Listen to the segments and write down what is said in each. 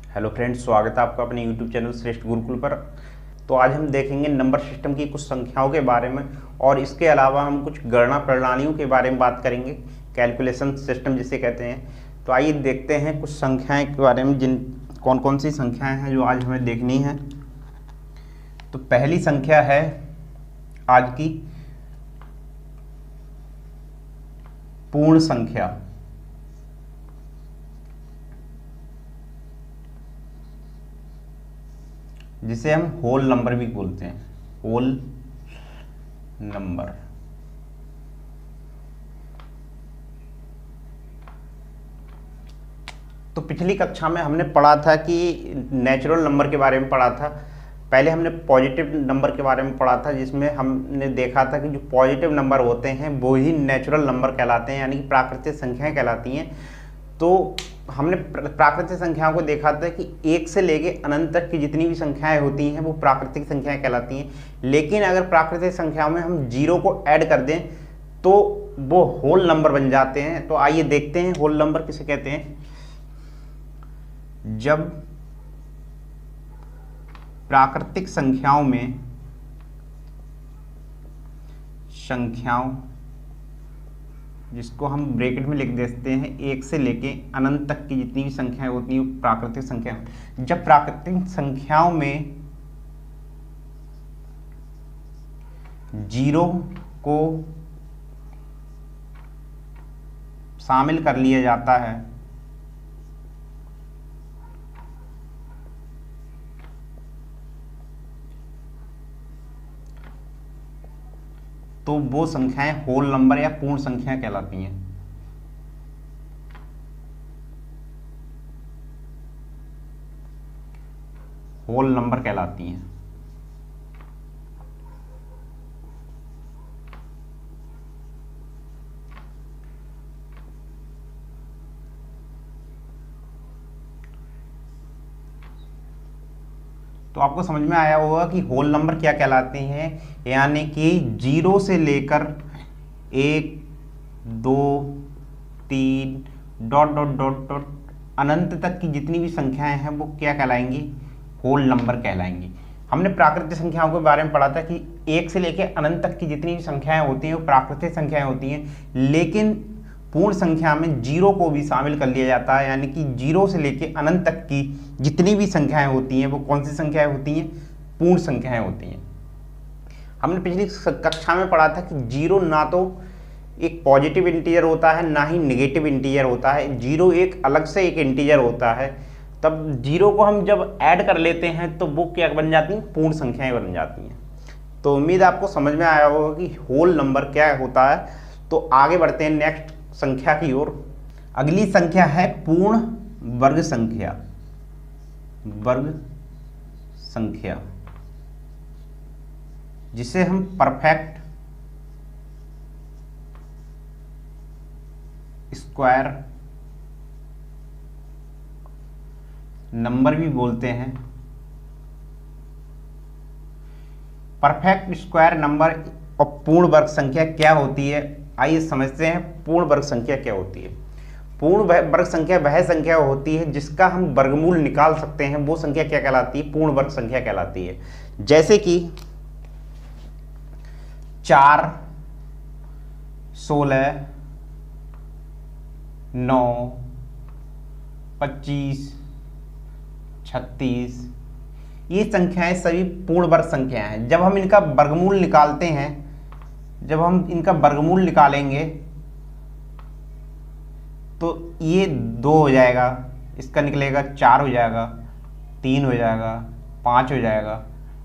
Hello friends, स्वागत है आपका अपने यूट्यूब चैनल श्रेष्ठ गुरुकुल पर। तो आज हम देखेंगे नंबर सिस्टम की कुछ संख्याओं के बारे में और इसके अलावा हम कुछ गणना प्रणालियों के बारे में बात करेंगे, कैलकुलेशन सिस्टम जिसे कहते हैं। तो आइए देखते हैं कुछ संख्याएं के बारे में, जिन कौन कौन सी संख्याएं हैं जो आज हमें देखनी है। तो पहली संख्या है आज की पूर्ण संख्या, जिसे हम होल नंबर भी बोलते हैं, होल नंबर। तो पिछली कक्षा में हमने पढ़ा था कि नेचुरल नंबर के बारे में पढ़ा था। पहले हमने पॉजिटिव नंबर के बारे में पढ़ा था, जिसमें हमने देखा था कि जो पॉजिटिव नंबर होते हैं वो ही नेचुरल नंबर कहलाते हैं, यानी कि प्राकृतिक संख्याएं कहलाती हैं। तो हमने प्राकृतिक संख्याओं को देखा था कि एक से लेके अनंत तक की जितनी भी संख्याएं होती हैं वो प्राकृतिक संख्याएं कहलाती हैं। लेकिन अगर प्राकृतिक संख्याओं में हम जीरो को ऐड कर दें तो वो होल नंबर बन जाते हैं। तो आइए देखते हैं होल नंबर किसे कहते हैं। जब प्राकृतिक संख्याओं में जिसको हम ब्रैकेट में लिख देते हैं, एक से लेके अनंत तक की जितनी भी संख्याएं होती हैं वो प्राकृतिक संख्या। जब प्राकृतिक संख्याओं में जीरो को शामिल कर लिया जाता है तो वो संख्याएं होल नंबर या पूर्ण संख्या कहलाती हैं। होल नंबर कहलाती हैं। तो आपको समझ में आया होगा कि होल नंबर क्या कहलाते हैं, यानी कि जीरो से लेकर 1, 2, 3 डॉट डॉट डॉट डॉट अनंत तक की जितनी भी संख्याएं हैं वो क्या कहलाएंगी, होल नंबर कहलाएंगी। हमने प्राकृतिक संख्याओं के बारे में पढ़ा था कि एक से लेकर अनंत तक की जितनी भी संख्याएं होती हैं वो प्राकृतिक संख्याएं होती हैं। लेकिन पूर्ण संख्या में जीरो को भी शामिल कर लिया जाता है, यानी कि जीरो से लेकर अनंत तक की जितनी भी संख्याएं होती हैं वो कौन सी संख्याएं होती हैं, पूर्ण संख्याएं होती हैं। हमने पिछली कक्षा में पढ़ा था कि जीरो ना तो एक पॉजिटिव इंटीजर होता है ना ही नेगेटिव इंटीजर होता है। जीरो एक अलग से एक इंटीजर होता है। तब जीरो को हम जब ऐड कर लेते हैं तो वो क्या बन जाती हैं, पूर्ण संख्याएं बन जाती हैं। तो उम्मीद आपको समझ में आया होगा कि होल नंबर क्या होता है। तो आगे बढ़ते हैं नेक्स्ट संख्या की ओर। अगली संख्या है पूर्ण वर्ग संख्या। वर्ग संख्या जिसे हम परफेक्ट स्क्वायर नंबर भी बोलते हैं। परफेक्ट स्क्वायर नंबर और पूर्ण वर्ग संख्या क्या होती है, आइए समझते हैं पूर्ण वर्ग संख्या क्या होती है। पूर्ण वर्ग संख्या वह संख्या होती है जिसका हम वर्गमूल निकाल सकते हैं, वो संख्या क्या कहलाती है, पूर्ण वर्ग संख्या कहलाती है। जैसे कि 4, 16, 9, 25, 36 ये संख्याएं सभी पूर्ण वर्ग संख्याएं हैं। जब हम इनका वर्गमूल निकालते हैं, जब हम इनका वर्गमूल निकालेंगे तो ये 2 हो जाएगा, इसका निकलेगा 4 हो जाएगा, 3 हो जाएगा, 5 हो जाएगा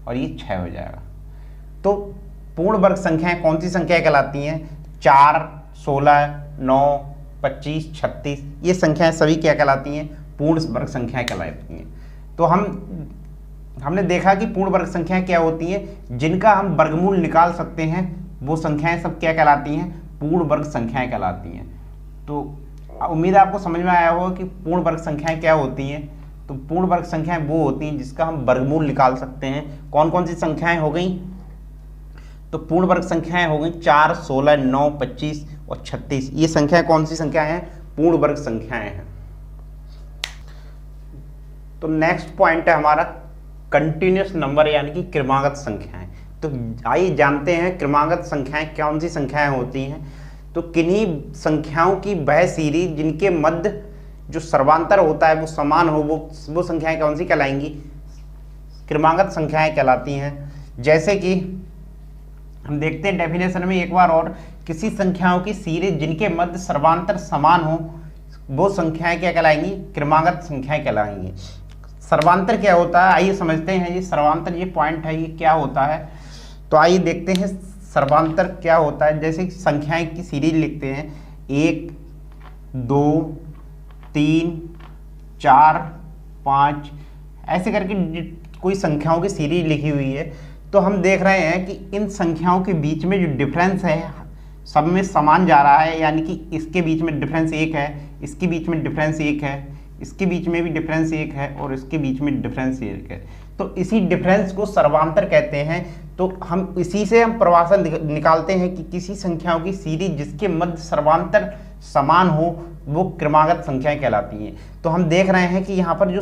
और ये 6 हो जाएगा। तो पूर्ण वर्ग संख्याएं कौन सी संख्याएं कहलाती हैं, 4, 16, 9, 25, 36 ये संख्याएं सभी क्या कहलाती हैं, पूर्ण वर्ग संख्याएं कहलाती हैं। तो हमने देखा कि पूर्ण वर्ग संख्याएं क्या होती हैं, जिनका हम वर्गमूल निकाल सकते हैं वो संख्याएं सब क्या कहलाती हैं, पूर्ण वर्ग संख्याएं कहलाती हैं। तो उम्मीद है आपको समझ में आया होगा कि पूर्ण वर्ग संख्याएं क्या होती हैं। तो पूर्ण वर्ग संख्याएं वो होती हैं जिसका हम वर्गमूल निकाल सकते हैं। कौन कौन सी संख्याएं हो गई, तो पूर्ण वर्ग संख्याएं हो गई 4, 16, 9, 25 और 36। ये संख्याएं कौन सी संख्याएं हैं, पूर्ण वर्ग संख्याएं हैं। तो नेक्स्ट पॉइंट है हमारा कंटिन्यूस नंबर यानी कि क्रमागत संख्याएं। तो आइए जानते हैं क्रमागत संख्याएं कौन सी संख्याएं होती हैं। तो किन्हीं संख्याओं की वह सीरीज जिनके मध्य जो सर्वांतर होता है वो समान हो, वो संख्याएं कौन सी कहलाएंगी, क्रमागत संख्याएं कहलाती हैं। जैसे कि हम देखते हैं डेफिनेशन में एक बार और, किसी संख्याओं की सीरीज जिनके मध्य सर्वांतर समान हो वो संख्याएं क्या कहलाएंगी, क्रमागत संख्याएं कहलाएंगी। सर्वांतर क्या होता है आइए समझते हैं। ये सर्वांतर, ये पॉइंट है, ये क्या होता है। तो आइए देखते हैं सर्वांतर क्या होता है। जैसे संख्याएं की सीरीज लिखते हैं 1 2 3 4 5 ऐसे करके कोई संख्याओं की सीरीज लिखी हुई है। तो हम देख रहे हैं कि इन संख्याओं के बीच में जो डिफरेंस है सब में समान जा रहा है, यानी कि इसके बीच में डिफरेंस 1 है, इसके बीच में डिफरेंस 1 है, इसके बीच में भी डिफरेंस 1 है और इसके बीच में डिफरेंस 1 है। तो इसी डिफरेंस को सर्वांतर कहते हैं। तो हम इसी से हम परिभाषा निकालते हैं कि किसी संख्याओं की सीरीज जिसके मध्य सर्वांतर समान हो वो क्रमागत संख्याएं कहलाती हैं। तो हम देख रहे हैं कि यहाँ पर जो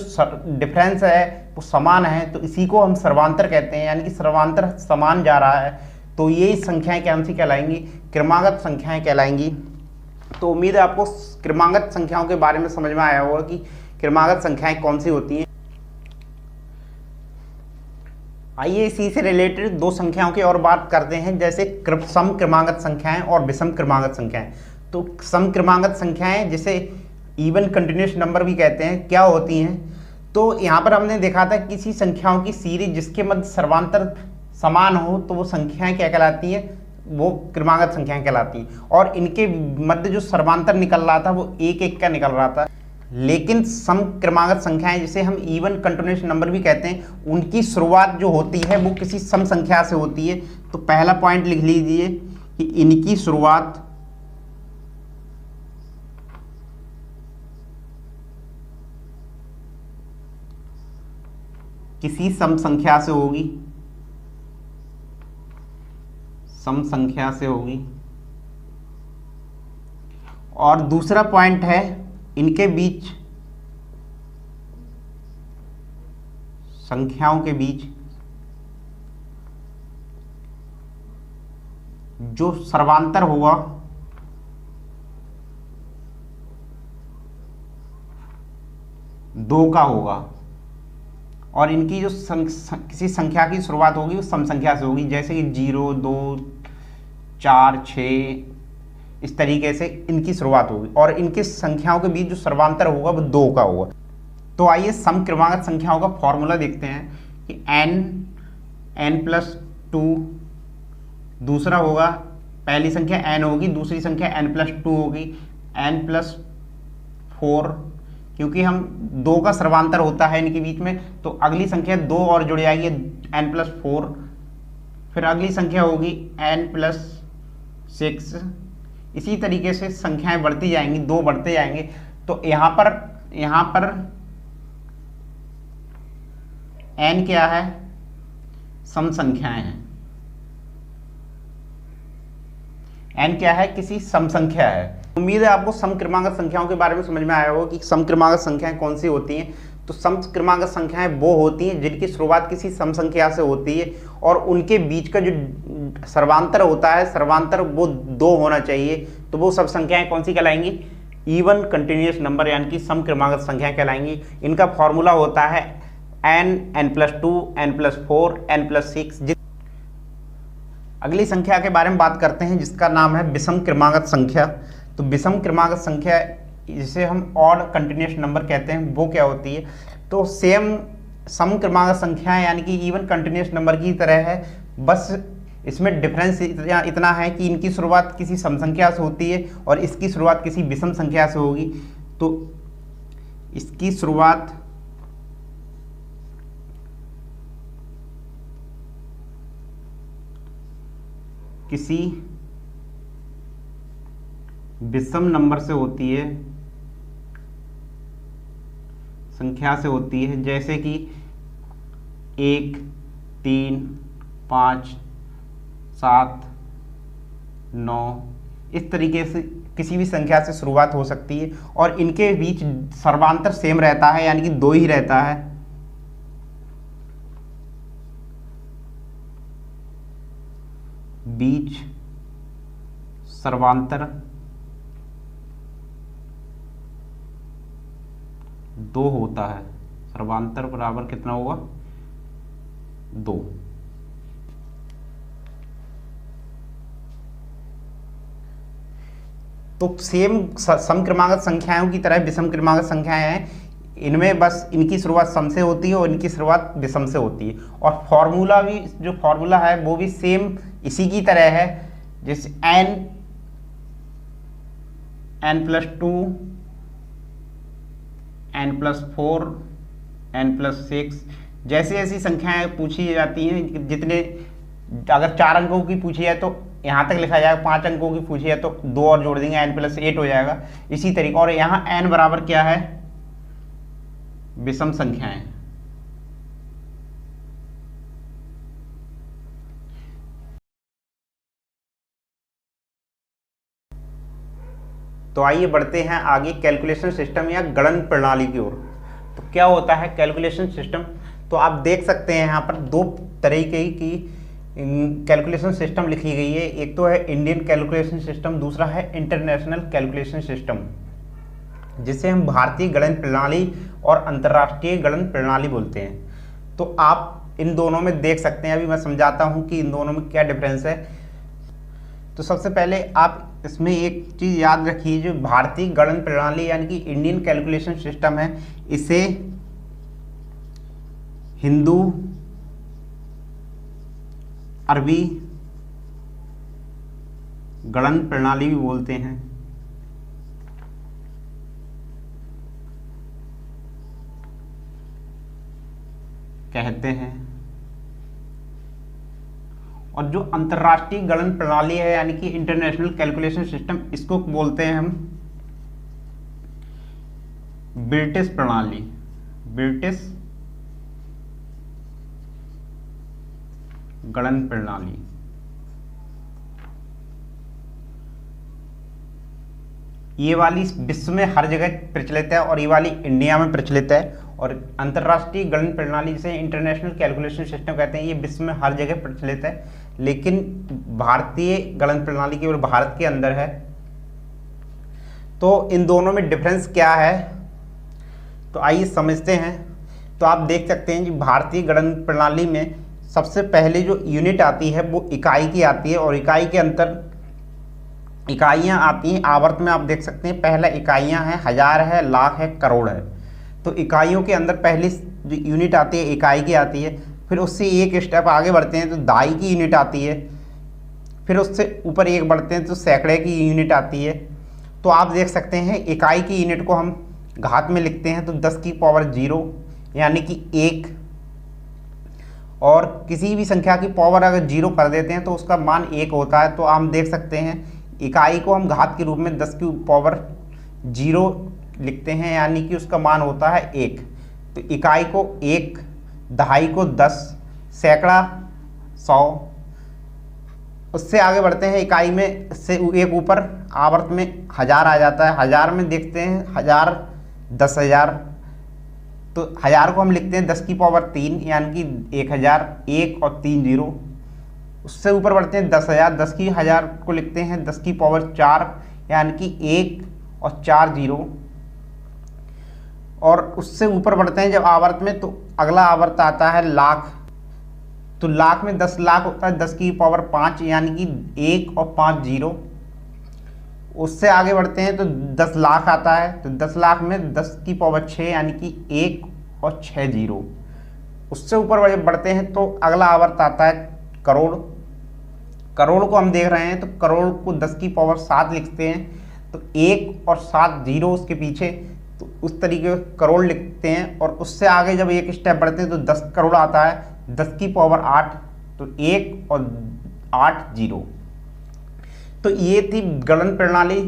डिफरेंस है वो समान है, तो इसी को हम सर्वांतर कहते हैं, यानी कि सर्वांतर समान जा रहा है। तो ये संख्याएं कौन सी कहलाएंगी, क्रमागत संख्याएं कहलाएंगी। तो उम्मीद है आपको क्रमागत संख्याओं के बारे में समझ में आया होगा कि क्रमागत संख्याएं कौन सी होती हैं। आइए इसी से रिलेटेड दो संख्याओं की और बात करते हैं, जैसे सम क्रमागत संख्याएं और विषम क्रमागत संख्याएं। तो सम क्रमागत संख्याएं जिसे इवन कंटिन्यूस नंबर भी कहते हैं, क्या होती हैं। तो यहाँ पर हमने देखा था किसी संख्याओं की सीरीज जिसके मध्य सर्वांतर समान हो तो वो संख्याएं क्या कहलाती हैं, वो क्रमागत संख्याएं कहलाती हैं। और इनके मध्य जो सर्वांतर निकल रहा था वो 1 1 का निकल रहा था। लेकिन सम क्रमागत संख्याएं जिसे हम इवन कंटिन्यूस नंबर भी कहते हैं, उनकी शुरुआत जो होती है वो किसी सम संख्या से होती है। तो पहला पॉइंट लिख लीजिए कि इनकी शुरुआत किसी सम संख्या से होगी, सम संख्या से होगी। और दूसरा पॉइंट है इनके बीच, संख्याओं के बीच जो सर्वांतर होगा दो का होगा। और इनकी जो किसी संख्या की शुरुआत होगी वो सम संख्या से होगी, जैसे कि 0 2 4 6 इस तरीके से इनकी शुरुआत होगी। और इनकी संख्याओं के बीच जो सर्वांतर होगा वो 2 का होगा। तो आइए सम क्रमागत संख्याओं का फॉर्मूला देखते हैं कि n+2 दूसरा होगा, पहली संख्या n होगी, दूसरी संख्या n+2 होगी, n+4 क्योंकि हम 2 का सर्वांतर होता है इनके बीच में, तो अगली संख्या 2 और जुड़ जाएगी n+4। फिर अगली संख्या होगी n+6। इसी तरीके से संख्याएं बढ़ती जाएंगी, 2 बढ़ते जाएंगे। तो यहाँ पर n क्या है, सम संख्याएं हैं। n क्या है, किसी सम संख्या है। उम्मीद है आपको सम क्रमागत संख्याओं के बारे में समझ में आया होगा कि सम क्रमागत संख्याएं कौन सी होती हैं। तो सम क्रमागत संख्याएं वो होती हैं जिनकी शुरुआत किसी सम संख्या से होती है और उनके बीच का जो सर्वांतर होता है, सर्वांतर वो 2 होना चाहिए। तो वो सब संख्याएं कौन सी कहलाएंगी, इवन कंटिन्यूस नंबर यानी कि सम क्रमागत संख्याएं कहलाएंगी। इनका फॉर्मूला होता है n, n+2, n+4, n+6। अगली संख्या के बारे में बात करते हैं जिसका नाम है विषम क्रमागत संख्या। तो विषम क्रमागत संख्या जिसे हम ऑड कंटिन्यूस नंबर कहते हैं वो क्या होती है। तो सेम सम क्रमागत संख्या यानी कि इवन कंटिन्यूस नंबर की तरह है, बस इसमें डिफरेंस इतना है कि इनकी शुरुआत किसी सम संख्या से होती है और इसकी शुरुआत किसी विषम संख्या से होगी। तो इसकी शुरुआत किसी विषम नंबर से होती है, संख्या से होती है, जैसे कि 1 3 5 7 9 इस तरीके से किसी भी संख्या से शुरुआत हो सकती है और इनके बीच सर्वांतर सेम रहता है, यानी कि 2 ही रहता है। बीच सर्वांतर 2 होता है। सर्वांतर बराबर कितना होगा? 2। तो सेम समक्रमागत संख्याओं की तरह विषम क्रमागत संख्याएं हैं, इनमें बस इनकी शुरुआत सम से होती है और इनकी शुरुआत विषम से होती है। और फॉर्मूला भी, जो फॉर्मूला है वो भी सेम इसी की तरह है, जैसे n+2, n+4, n+6, जैसी ऐसी संख्याएं पूछी जाती हैं, जितने अगर 4 अंकों की पूछी है तो यहाँ तक लिखा जाएगा, 5 अंकों की पूछी है तो 2 और जोड़ देंगे, n+8 हो जाएगा इसी तरीके। और यहाँ n बराबर क्या है? विषम संख्याएं। तो आइए बढ़ते हैं आगे कैलकुलेशन सिस्टम या गणन प्रणाली की ओर। तो क्या होता है कैलकुलेशन सिस्टम? तो आप देख सकते हैं यहाँ पर 2 तरीके की कैलकुलेशन सिस्टम लिखी गई है। एक तो है इंडियन कैलकुलेशन सिस्टम, दूसरा है इंटरनेशनल कैलकुलेशन सिस्टम, जिसे हम भारतीय गणन प्रणाली और अंतर्राष्ट्रीय गणन प्रणाली बोलते हैं। तो आप इन दोनों में देख सकते हैं, अभी मैं समझाता हूं कि इन दोनों में क्या डिफरेंस है। तो सबसे पहले आप इसमें एक चीज़ याद रखिए, जो भारतीय गणन प्रणाली यानी कि इंडियन कैलकुलेशन सिस्टम है, इसे हिंदू, अरबी गणन प्रणाली भी बोलते हैं। कहते हैं। और जो अंतर्राष्ट्रीय गणन प्रणाली है यानी कि इंटरनेशनल कैलकुलेशन सिस्टम, इसको बोलते हैं हम ब्रिटिश प्रणाली, ब्रिटिश गणन प्रणाली। ये वाली विश्व में हर जगह प्रचलित है और ये वाली इंडिया में प्रचलित है। और अंतर्राष्ट्रीय गणन प्रणाली, जिसे इंटरनेशनल कैलकुलेशन सिस्टम कहते हैं, ये विश्व में हर जगह प्रचलित है, लेकिन भारतीय गणन प्रणाली केवल भारत के अंदर है। तो इन दोनों में डिफरेंस क्या है, तो आइए समझते हैं। तो आप देख सकते हैं कि भारतीय गणन प्रणाली में सबसे पहले जो यूनिट आती है वो इकाई की आती है, और इकाई के अंतर इकाइयाँ आती हैं आवर्त में। आप देख सकते हैं पहला इकाइयाँ हैं, हजार है, लाख है, करोड़ है। तो इकाइयों के अंदर पहली जो यूनिट आती है इकाई की आती है, फिर उससे एक स्टेप आगे बढ़ते हैं तो दाई की यूनिट आती है, फिर उससे ऊपर एक बढ़ते हैं तो सैकड़े की यूनिट आती है। तो आप देख सकते हैं इकाई की यूनिट को हम घात में लिखते हैं तो 10 की पावर 0 यानी कि 1, और किसी भी संख्या की पावर अगर 0 कर देते हैं तो उसका मान 1 होता है। तो हम देख सकते हैं इकाई को हम घात के रूप में 10 की पावर 0 लिखते हैं, यानी कि उसका मान होता है 1। तो इकाई को 1, दहाई को 10, सैकड़ा 100। उससे आगे बढ़ते हैं, इकाई में से एक ऊपर आवर्त में हजार आ जाता है। हजार में देखते हैं 1000, 10,000। तो 1000 को हम लिखते हैं 10 की पावर 3 यानी कि 1000, 1 और 3 0। उससे ऊपर बढ़ते हैं 10,000, 10 की 1000 को लिखते हैं 10 की पावर 4 यानी कि 1 और 4 0। और उससे ऊपर बढ़ते हैं जब आवर्त में, तो अगला आवर्त आता है लाख। तो लाख में 10 लाख होता है 10 की पावर 5 यानी कि 1 और 5 0। उससे आगे बढ़ते हैं तो 10 लाख आता है, तो 10 लाख में 10 की पावर 6 यानी कि 1 और 6 0। उससे ऊपर बढ़ते हैं तो अगला आवर्त आता है करोड़। करोड़ को हम देख रहे हैं तो करोड़ को 10 की पावर 7 लिखते हैं, तो 1 और 7 0 उसके पीछे, तो उस तरीके करोड़ लिखते हैं। और उससे आगे जब एक स्टेप बढ़ते हैं तो 10 करोड़ आता है 10 की पावर 8, तो 1 और 8 0। तो ये थी गणन प्रणाली,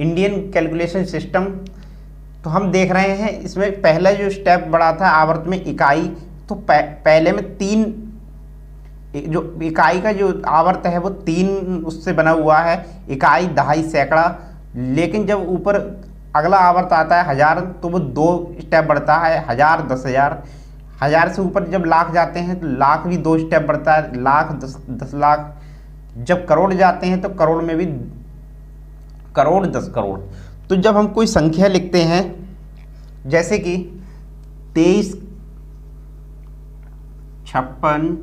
इंडियन कैलकुलेशन सिस्टम। तो हम देख रहे हैं इसमें पहला जो स्टेप बढ़ा था आवर्त में इकाई, तो पहले में 3, जो इकाई का जो आवर्त है वो 3 उससे बना हुआ है, इकाई, दहाई, सैकड़ा। लेकिन जब ऊपर अगला आवर्त आता है 1000 तो वो 2 स्टेप बढ़ता है, 1000, 10,000, 1000 से ऊपर जब लाख जाते हैं तो लाख भी 2 स्टेप बढ़ता है, लाख, 10 लाख, जब करोड़ जाते हैं तो करोड़ में भी करोड़, 10 करोड़। तो जब हम कोई संख्या लिखते हैं जैसे कि 23, 56,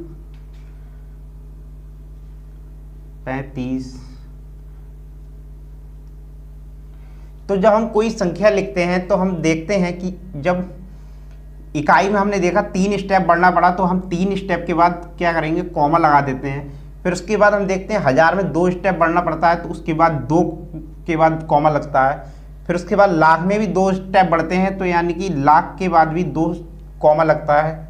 35, तो जब हम कोई संख्या लिखते हैं तो हम देखते हैं कि जब इकाई में हमने देखा 3 स्टेप बढ़ना पड़ा तो हम 3 स्टेप के बाद क्या करेंगे, कॉमा लगा देते हैं। फिर उसके बाद हम देखते हैं 1000 में 2 स्टेप बढ़ना पड़ता है तो उसके बाद 2 के बाद कॉमा लगता है। फिर उसके बाद लाख में भी 2 स्टेप बढ़ते हैं तो यानी कि लाख के बाद भी 2 कॉमा लगता है।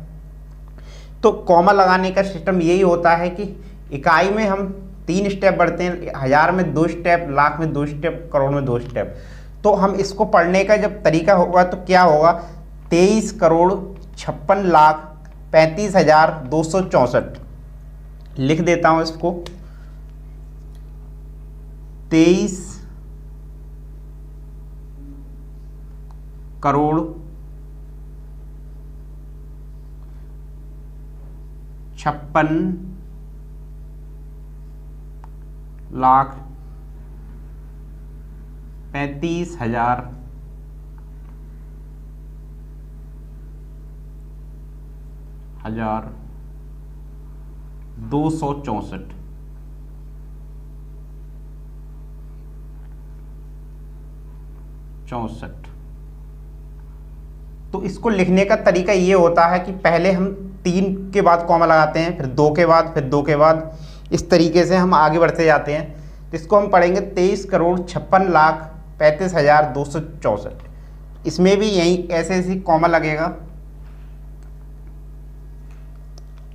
तो कॉमा लगाने का सिस्टम यही होता है कि इकाई में हम 3 स्टेप बढ़ते हैं, 1000 में 2 स्टेप, लाख में 2 स्टेप, करोड़ में 2 स्टेप। तो हम इसको पढ़ने का जब तरीका होगा तो क्या होगा, 23,56,35,264 लिख देता हूं इसको। 23 करोड़ 56 लाख 35,000 264। तो इसको लिखने का तरीका ये होता है कि पहले हम 3 के बाद कॉमा लगाते हैं, फिर 2 के बाद, फिर 2 के बाद, इस तरीके से हम आगे बढ़ते जाते हैं। तो इसको हम पढ़ेंगे 23,56,35,264। इसमें भी यही ऐसे ऐसे कॉमा लगेगा।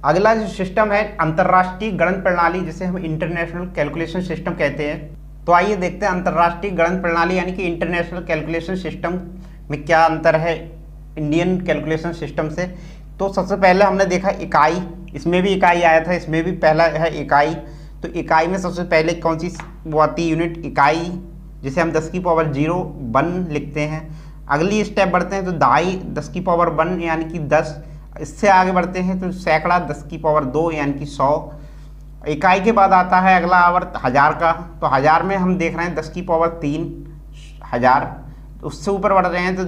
अगला जो सिस्टम है अंतर्राष्ट्रीय गणन प्रणाली, जिसे हम इंटरनेशनल कैलकुलेशन सिस्टम कहते हैं। तो आइए देखते हैं अंतर्राष्ट्रीय गणन प्रणाली यानी कि इंटरनेशनल कैलकुलेशन सिस्टम में क्या अंतर है इंडियन कैलकुलेशन सिस्टम से। तो सबसे पहले हमने देखा इकाई, इसमें भी इकाई आया था, इसमें भी पहला है इकाई। तो इकाई में सबसे पहले कौन सी वो आती है, यूनिट, इकाई, जिसे हम 10 की पावर 0 1 लिखते हैं। अगली स्टेप बढ़ते हैं तो दहाई 10 की पावर 1 यानी कि 10। इससे आगे बढ़ते हैं तो सैकड़ा 10 की पावर 2 यानी कि 100। इकाई के बाद आता है अगला आवर्त 1000 का। तो 1000 में हम देख रहे हैं 10 की पावर 3 1000। उससे ऊपर बढ़ रहे हैं तो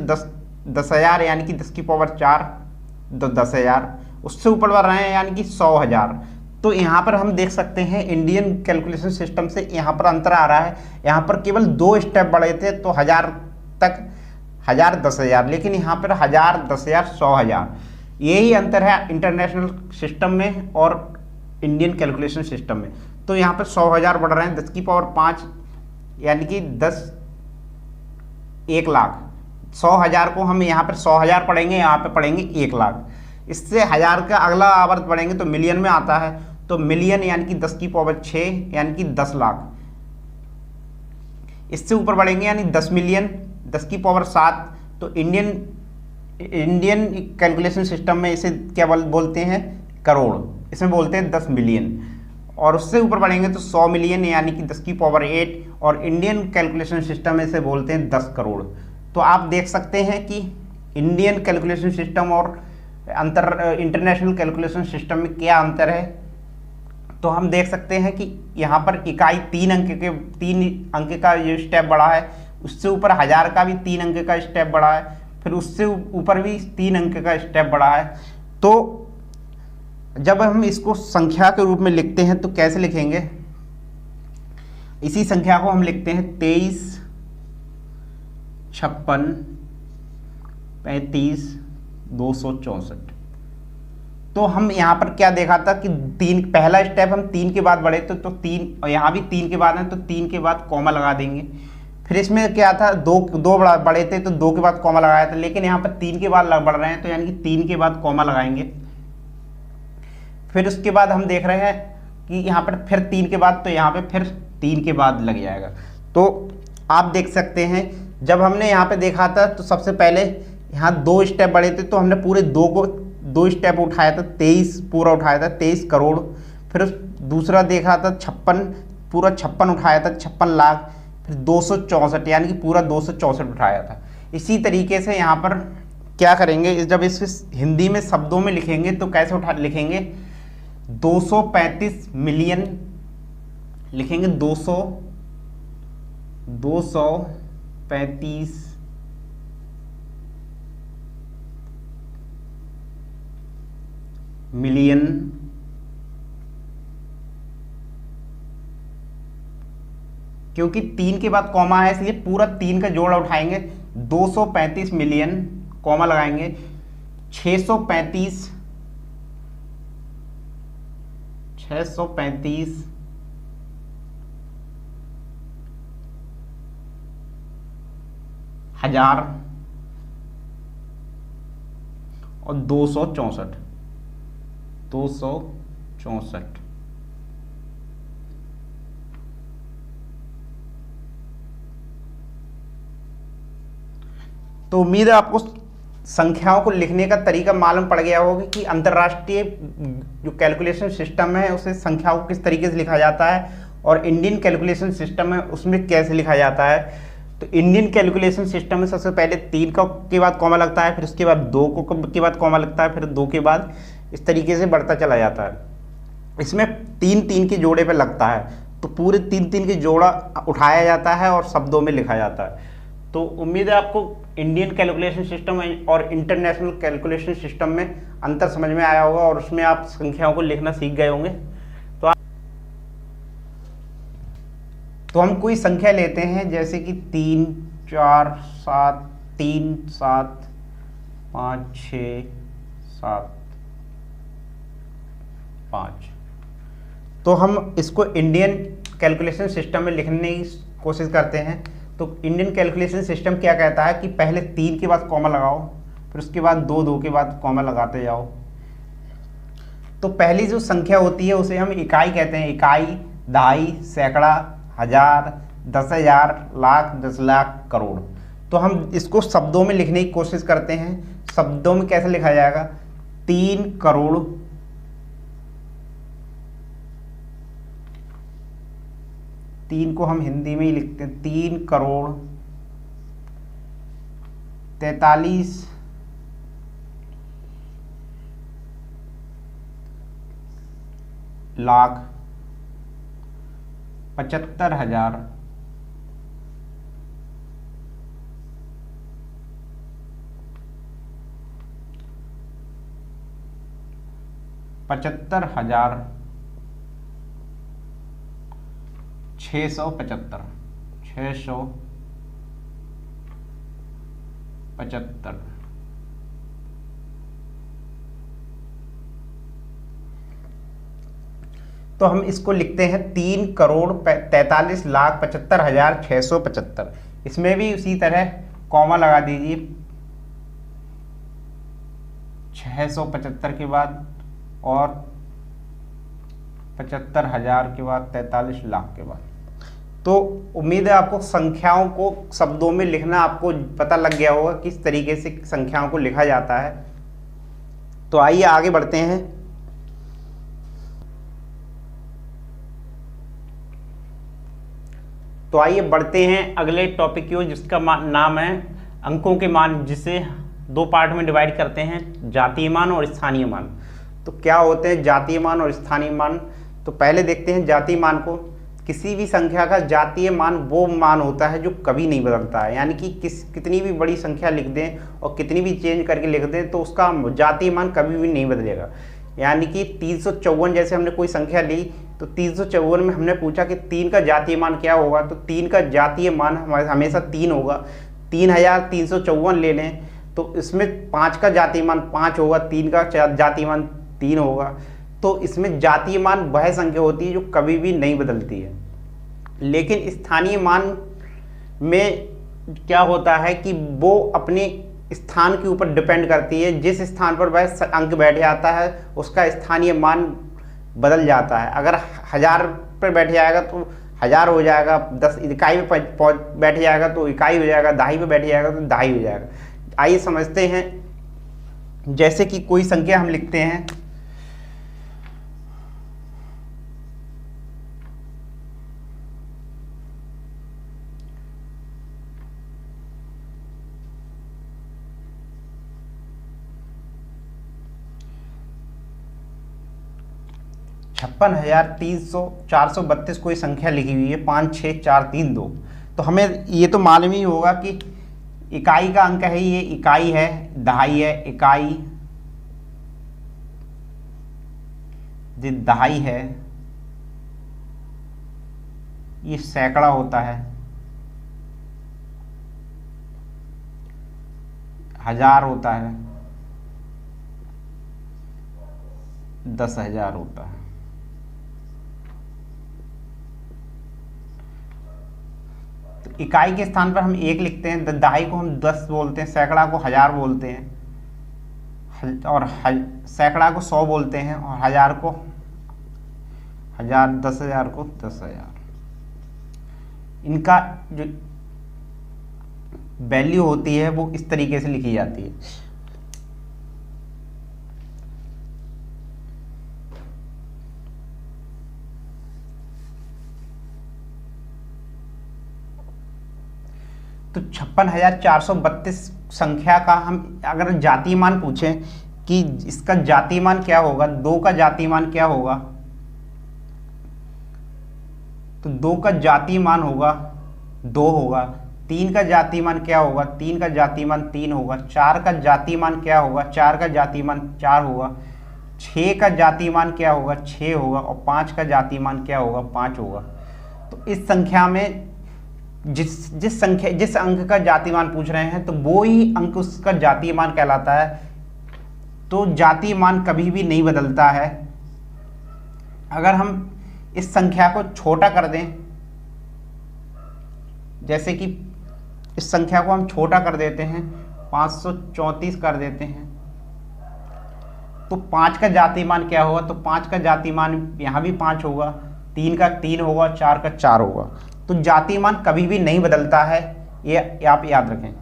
10,000 यानी कि 10 की पावर 4 10,000। उससे ऊपर बढ़ रहे हैं यानी कि 100,000। तो यहाँ पर हम देख सकते हैं इंडियन कैलकुलेशन सिस्टम से यहाँ पर अंतर आ रहा है। यहाँ पर केवल 2 स्टेप बढ़े थे तो 1000 तक, 1000 10,000, लेकिन यहाँ पर 1000 10,000 100,000। यही अंतर है इंटरनेशनल सिस्टम में और इंडियन कैलकुलेशन सिस्टम में। तो यहाँ पर 100,000 बढ़ रहे हैं, 10 की पावर 5 यानी कि 1 लाख। 100,000 को हम यहाँ पर 100,000 पढ़ेंगे, यहाँ पे पढ़ेंगे 1 लाख। इससे 1000 का अगला आवर्त बढ़ेंगे तो मिलियन में आता है। तो मिलियन यानी कि 10 की पावर 6 यानी कि 10 लाख। इससे ऊपर बढ़ेंगे यानी 10 मिलियन 10 की पावर 7। तो इंडियन कैलकुलेशन सिस्टम में इसे क्या बोलते हैं, करोड़। इसमें बोलते हैं 10 मिलियन। और उससे ऊपर बढ़ेंगे तो 100 मिलियन यानी कि 10 की पावर 8। और इंडियन कैलकुलेशन सिस्टम में इसे बोलते हैं 10 करोड़। तो आप देख सकते हैं कि इंडियन कैलकुलेशन सिस्टम और इंटरनेशनल कैलकुलेशन सिस्टम में क्या अंतर है। तो हम देख सकते हैं कि यहाँ पर इकाई 3 अंक का ये स्टेप बढ़ा है। उससे ऊपर 1000 का भी 3 अंक का स्टेप बढ़ा है। फिर उससे ऊपर भी 3 अंक का स्टेप बढ़ा है। तो जब हम इसको संख्या के रूप में लिखते हैं तो कैसे लिखेंगे, इसी संख्या को हम लिखते हैं 23, 56, 35, 264। तो हम यहाँ पर क्या देखा था कि 3 पहला स्टेप हम 3 के बाद बढ़े तो 3, और यहाँ भी 3 के बाद है तो 3 के बाद कॉमा लगा देंगे। फिर इसमें क्या था, 2 बढ़े थे तो 2 के बाद कॉमा लगाया था, लेकिन यहाँ पर 3 के बाद बढ़ रहे हैं तो यानी कि 3 के बाद कॉमा लगाएंगे। फिर उसके बाद हम देख रहे हैं कि यहाँ पर फिर 3 के बाद, तो यहाँ पे फिर 3 के बाद लग जाएगा। तो आप देख सकते हैं जब हमने यहाँ पे देखा था तो सबसे पहले यहाँ 2 स्टेप बढ़े थे तो हमने पूरे 2 स्टेप उठाया था, 23 पूरा उठाया था, 23 करोड़। फिर दूसरा देखा था 56, पूरा 56 उठाया था, 56 लाख। फिर 264 यानी कि पूरा 264 उठाया था। इसी तरीके से यहाँ पर क्या करेंगे, जब इस हिंदी में शब्दों में लिखेंगे तो कैसे लिखेंगे, 235 मिलियन लिखेंगे, 235 मिलियन क्योंकि 3 के बाद कॉमा है इसलिए पूरा 3 का जोड़ा उठाएंगे, 235 मिलियन कॉमा लगाएंगे, 635 हजार और 264 तो उम्मीद है आपको संख्याओं को लिखने का तरीका मालूम पड़ गया होगा कि अंतर्राष्ट्रीय जो कैलकुलेशन सिस्टम है उसे संख्याओं को किस तरीके से लिखा जाता है और इंडियन कैलकुलेशन सिस्टम है उसमें कैसे लिखा जाता है। तो इंडियन कैलकुलेशन सिस्टम में सबसे पहले 3 के बाद कॉमा लगता है, फिर उसके बाद 2 के बाद कॉमा लगता है, फिर 2 के बाद, इस तरीके से बढ़ता चला जाता है। इसमें 3 के जोड़े पे लगता है तो पूरे 3 के जोड़ा उठाया जाता है और शब्दों में लिखा जाता है। तो उम्मीद है आपको इंडियन कैलकुलेशन सिस्टम और इंटरनेशनल कैलकुलेशन सिस्टम में अंतर समझ में आया होगा और उसमें आप संख्याओं को लिखना सीख गए होंगे। तो हम कोई संख्या लेते हैं जैसे कि 3 4 7 3 7 5 6 7 5। तो हम इसको इंडियन कैलकुलेशन सिस्टम में लिखने की कोशिश करते हैं। तो इंडियन कैलकुलेशन सिस्टम क्या कहता है कि पहले 3 के बाद कॉमा लगाओ, फिर उसके बाद 2 के बाद कॉमा लगाते जाओ। तो पहली जो संख्या होती है उसे हम इकाई कहते हैं, इकाई, दहाई, सैकड़ा, हजार, 10,000, लाख, 10 लाख, करोड़। तो हम इसको शब्दों में लिखने की कोशिश करते हैं। शब्दों में कैसे लिखा जाएगा, 3 करोड़ 3 को हम हिंदी में ही लिखते हैं, 3 करोड़ 43 लाख 75,000 75,000 675 675। तो हम इसको लिखते हैं 3 करोड़ 43 लाख 75,675। इसमें भी उसी तरह कॉमा लगा दीजिए 675 के बाद और 75,000 के बाद 43 लाख के बाद। तो उम्मीद है आपको संख्याओं को शब्दों में लिखना आपको पता लग गया होगा किस तरीके से संख्याओं को लिखा जाता है। तो आइए आगे बढ़ते हैं। तो आइए बढ़ते हैं अगले टॉपिक की ओर जिसका नाम है अंकों के मान, जिसे 2 पार्ट में डिवाइड करते हैं, जातीय मान और स्थानीय मान। तो क्या होते हैं जातीय मान और स्थानीय मान। तो पहले देखते हैं जातीय मान को। किसी भी संख्या का जातीय मान वो मान होता है जो कभी नहीं बदलता है, यानी कि कितनी भी बड़ी संख्या लिख दें और कितनी भी चेंज करके लिख दें तो उसका जातीय मान कभी भी नहीं बदलेगा। यानी कि 354 जैसे हमने कोई संख्या ली तो 354 में हमने पूछा कि 3 का जातीय मान क्या होगा, तो 3 का जातीय मान हमेशा 3 होगा। 3,354 ले लें तो इसमें 5 का जातीय मान 5 होगा, 3 का जातीय मान 3 होगा। तो इसमें जातीय मान वह संख्या होती है जो कभी भी नहीं बदलती है। लेकिन स्थानीय मान में क्या होता है कि वो अपने स्थान के ऊपर डिपेंड करती है, जिस स्थान पर वह अंक बैठ जाता है उसका स्थानीय मान बदल जाता है। अगर 1000 पर बैठ जाएगा तो 1000 हो जाएगा, 10 इकाई पे बैठ जाएगा तो इकाई हो जाएगा, दहाई पे बैठ जाएगा तो दहाई हो जाएगा। आइए समझते हैं। जैसे कि कोई संख्या हम लिखते हैं 1 56,432 कोई संख्या लिखी हुई है 56432, तो हमें ये तो मालूम ही होगा कि इकाई का अंक है, ये इकाई है, दहाई है, इकाई जो दहाई है ये सैकड़ा होता है, हजार होता है, 10,000 होता है। तो इकाई के स्थान पर हम 1 लिखते हैं, दहाई को हम 10 बोलते हैं, सैकड़ा को 1000 बोलते हैं, और सैकड़ा को 100 बोलते हैं, और 1000 को 1000, 10,000 को 10,000। इनका जो वैल्यू होती है वो इस तरीके से लिखी जाती है। तो 56,432 संख्या का हम अगर जाति मान पूछें कि इसका जाति मान क्या होगा, 2 का जाति मान क्या होगा, तो 2 का जाति मान होगा 2 होगा। 3 का जाति मान क्या होगा, 3 का जाति मान 3 होगा। 4 का जाति मान क्या होगा, 4 का जाति मान 4 होगा। 6 का जाति मान क्या होगा, 6 होगा। और 5 का जाति मान क्या होगा, 5 होगा। तो इस संख्या में जिस अंक का जाति मान पूछ रहे हैं तो वो ही अंक उसका जाति मान कहलाता है। तो जाति मान कभी भी नहीं बदलता है। अगर हम इस संख्या को छोटा कर दें, जैसे कि इस संख्या को हम छोटा कर देते हैं, 534 कर देते हैं, तो 5 का जाति मान क्या होगा, तो 5 का जाति मान यहाँ भी 5 होगा, 3 का 3 होगा, 4 का 4 होगा। तो जाति मान कभी भी नहीं बदलता है, ये आप याद रखें।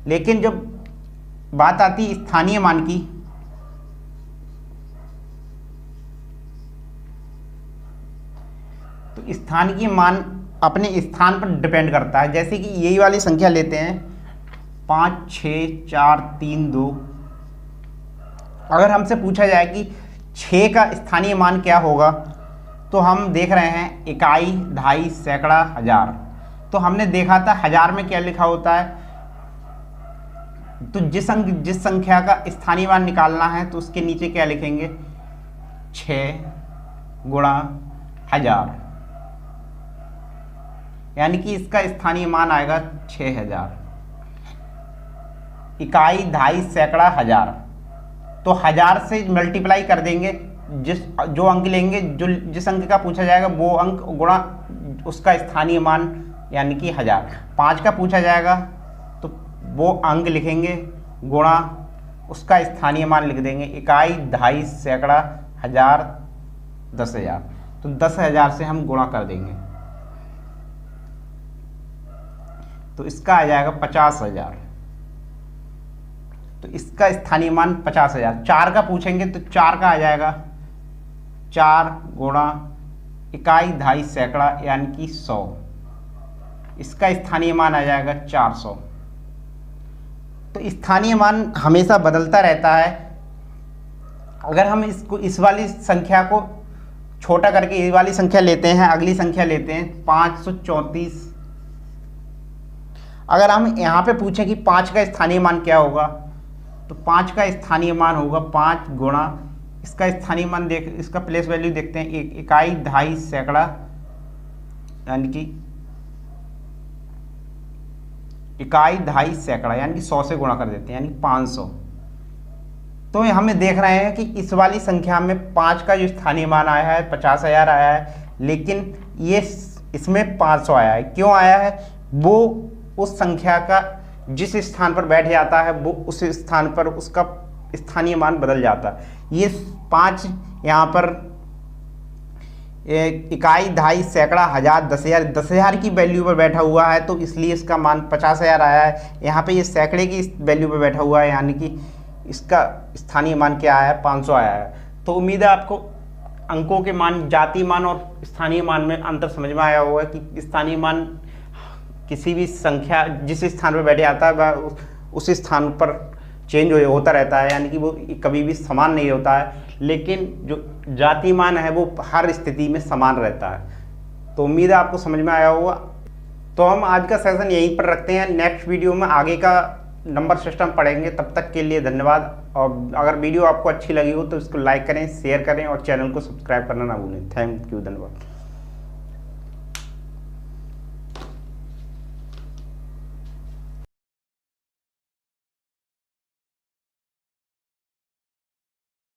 लेकिन जब बात आती है स्थानीय मान की, तो स्थानीय मान अपने स्थान पर डिपेंड करता है। जैसे कि यही वाली संख्या लेते हैं 5, 6, 4, 3, 2। अगर हमसे पूछा जाए कि 6 का स्थानीय मान क्या होगा, तो हम देख रहे हैं इकाई, दहाई, सैकड़ा, हजार। तो हमने देखा था हजार में क्या लिखा होता है, तो जिस संख्या का स्थानीय मान निकालना है तो उसके नीचे क्या लिखेंगे, 6 गुणा 1000, यानी कि इसका स्थानीय मान आएगा 6000। इकाई, दहाई, सैकड़ा, हजार, तो 1000 से मल्टीप्लाई कर देंगे, जो अंक लेंगे, जिस अंक का पूछा जाएगा वो अंक गुणा उसका स्थानीय मान, यानी कि 1000। 5 का पूछा जाएगा तो वो अंक लिखेंगे गुणा उसका स्थानीय मान लिख देंगे। इकाई, दहाई, सैकड़ा, हजार, 10,000, तो 10,000 से हम गुणा कर देंगे, तो इसका आ जाएगा 50,000। तो इसका स्थानीय मान 50,000। 4 का पूछेंगे तो 4 का आ जाएगा 4 गुणा इकाई, दहाई, सैकड़ा, यानी कि 100। इसका स्थानीय मान आ जाएगा 400। तो स्थानीय मान हमेशा बदलता रहता है। अगर हम इस वाली संख्या को छोटा करके ये वाली संख्या लेते हैं, अगली संख्या लेते हैं 534। अगर हम यहाँ पे पूछें कि 5 का स्थानीय मान क्या होगा, तो 5 का स्थानीय मान होगा 5 गुणा इसका स्थानीय मान इसका प्लेस वैल्यू देखते हैं, इकाई, दहाई, सैकड़ा, यानी कि इकाई, दहाई, सैकड़ा, यानी कि 100 से गुणा कर देते हैं, यानी 500। तो हमें देख रहे हैं कि इस वाली संख्या में 5 का जो स्थानीय मान आया है 50,000 आया है, लेकिन ये इसमें 500 आया है। क्यों आया है, वो उस संख्या का जिस स्थान पर बैठ जाता है वो उस स्थान पर उसका स्थानीय मान बदल जाता है। ये 5 यहाँ पर इकाई, दहाई, सैकड़ा, हजार, 10,000, 10,000 की वैल्यू पर बैठा हुआ है, तो इसलिए इसका मान 50,000 आया है। यहाँ पे ये सैकड़े की वैल्यू पर बैठा हुआ है, यानी कि इसका स्थानीय मान क्या आया है, 500 आया है। तो उम्मीद है आपको अंकों के मान, जाति मान और स्थानीय मान में अंतर समझ में आया होगा कि स्थानीय मान किसी भी संख्या जिस स्थान पर बैठे आता है वह उस स्थान पर चेंज होता रहता है, यानी कि वो कभी भी समान नहीं होता है, लेकिन जो जाति मान है वो हर स्थिति में समान रहता है। तो उम्मीद है आपको समझ में आया होगा। तो हम आज का सेशन यहीं पर रखते हैं, नेक्स्ट वीडियो में आगे का नंबर सिस्टम पढ़ेंगे। तब तक के लिए धन्यवाद। और अगर वीडियो आपको अच्छी लगी हो तो इसको लाइक करें, शेयर करें और चैनल को सब्सक्राइब करना ना भूलें। थैंक यू, धन्यवाद।